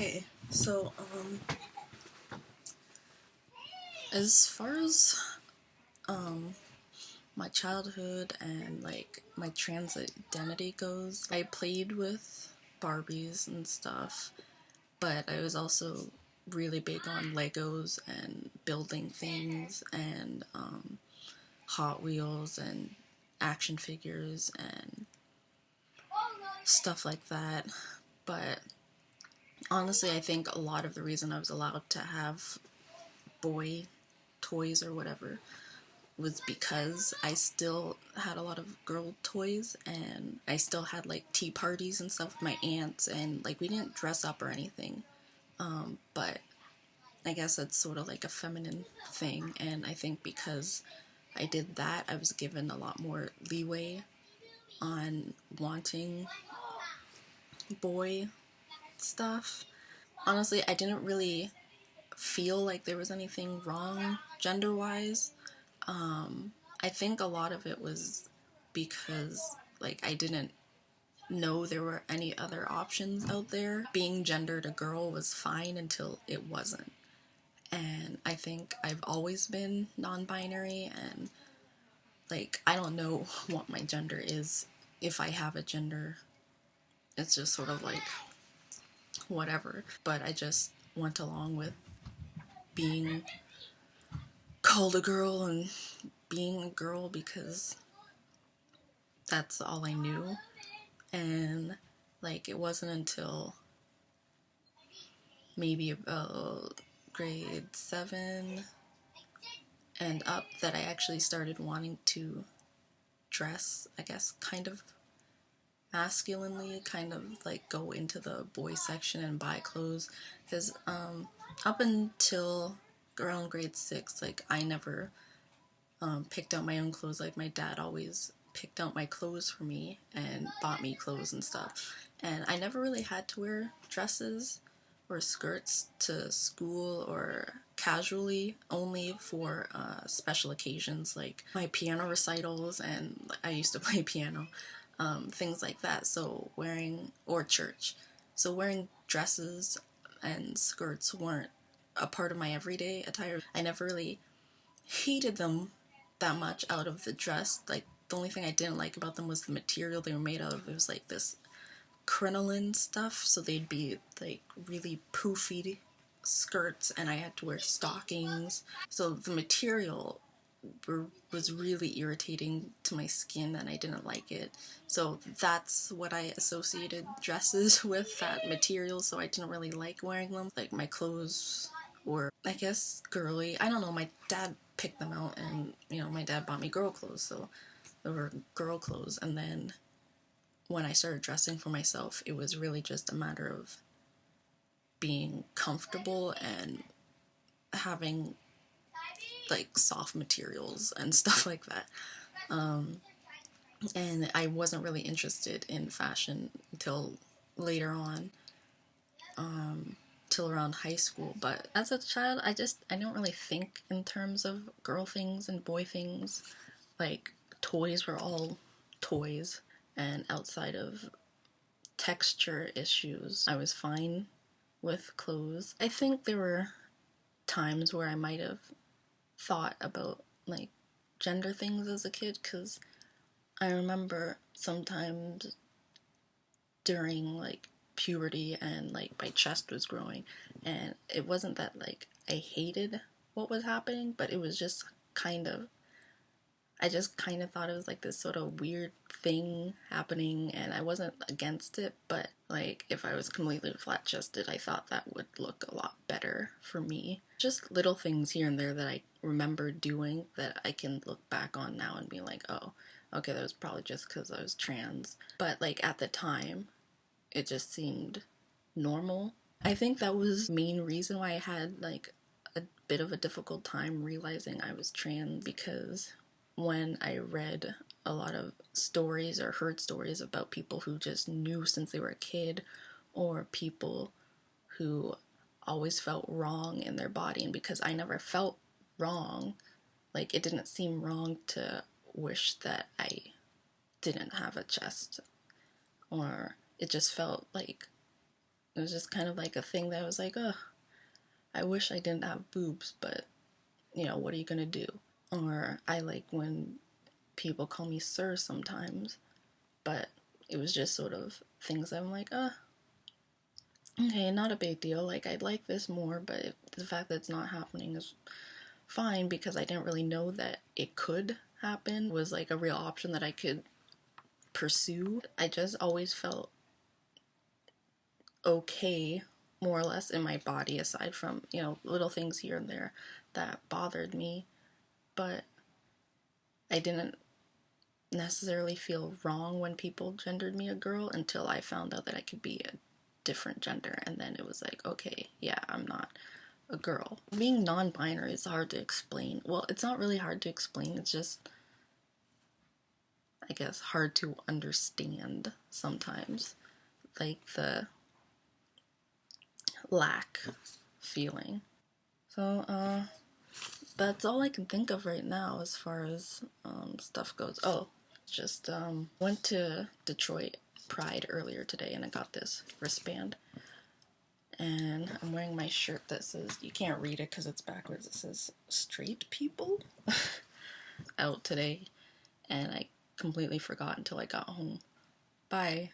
Okay, so as far as my childhood and like my trans identity goes, I played with Barbies and stuff, but I was also really big on Legos and building things and Hot Wheels and action figures and stuff like that. But honestly, I think a lot of the reason I was allowed to have boy toys or whatever was because I still had a lot of girl toys and I still had like tea parties and stuff with my aunts, and like we didn't dress up or anything. But I guess that's sort of like a feminine thing, and I think because I did that, I was given a lot more leeway on wanting boy stuff. Honestly, I didn't really feel like there was anything wrong gender wise. I think a lot of it was because like I didn't know there were any other options out there. Being gendered a girl was fine until it wasn't. And I think I've always been non-binary, and like I don't know what my gender is. If I have a gender, it's just sort of like whatever. But I just went along with being called a girl and being a girl because that's all I knew. And like it wasn't until maybe about grade 7 and up that I actually started wanting to dress, I guess, kind of masculinely, kind of like go into the boy section and buy clothes. Because up until around grade 6, like I never picked out my own clothes. Like my dad always picked out my clothes for me and bought me clothes and stuff. And I never really had to wear dresses or skirts to school or casually, only for special occasions like my piano recitals, and I used to play piano, things like that. So wearing, or church. So wearing dresses and skirts weren't a part of my everyday attire. I never really hated them that much out of the dress. Like the only thing I didn't like about them was the material they were made out of. It was like this crinoline stuff, so they'd be like really poofy skirts, and I had to wear stockings. So the material was really irritating to my skin, and I didn't like it. So that's what I associated dresses with, that material. So I didn't really like wearing them. Like my clothes were, I guess, girly. I don't know. My dad picked them out, and my dad bought me girl clothes, so they were girl clothes. And then when I started dressing for myself, it was really just a matter of being comfortable and having like soft materials and stuff like that. And I wasn't really interested in fashion until later on, till around high school. But as a child, I don't really think in terms of girl things and boy things. Like toys were all toys, and outside of texture issues, I was fine with clothes. I think there were times where I might have thought about like gender things as a kid, because I remember sometimes during like puberty and like my chest was growing, and it wasn't that like I hated what was happening, but it was just kind of, I just kind of thought it was like this sort of weird thing happening, and I wasn't against it, but like if I was completely flat chested, I thought that would look a lot better for me. Just little things here and there that I remember doing that I can look back on now and be like, oh, okay, that was probably just because I was trans. But like at the time, it just seemed normal. I think that was the main reason why I had like a bit of a difficult time realizing I was trans, because when I read a lot of stories or heard stories about people who just knew since they were a kid, or people who always felt wrong in their body, and because I never felt wrong, like it didn't seem wrong to wish that I didn't have a chest, or it just felt like It was just kind of like a thing that I was like, ugh, I wish I didn't have boobs, but you know, what are you gonna do? Or I like when people call me sir sometimes, but it was just sort of things that I'm like, okay, not a big deal. Like, I'd like this more, but the fact that it's not happening is fine because I didn't really know that it could happen, was like a real option that I could pursue. I just always felt okay, more or less, in my body, aside from, you know, little things here and there that bothered me. But I didn't necessarily feel wrong when people gendered me a girl until I found out that I could be a different gender. And then it was like, okay, yeah, I'm not a girl. Being non binary is hard to explain. Well, it's not really hard to explain, it's just, I guess, hard to understand sometimes. Like the lack feeling. So, that's all I can think of right now as far as stuff goes. Oh, just went to Detroit Pride earlier today and I got this wristband. And I'm wearing my shirt that says, you can't read it because it's backwards, it says straight people out today. And I completely forgot until I got home. Bye.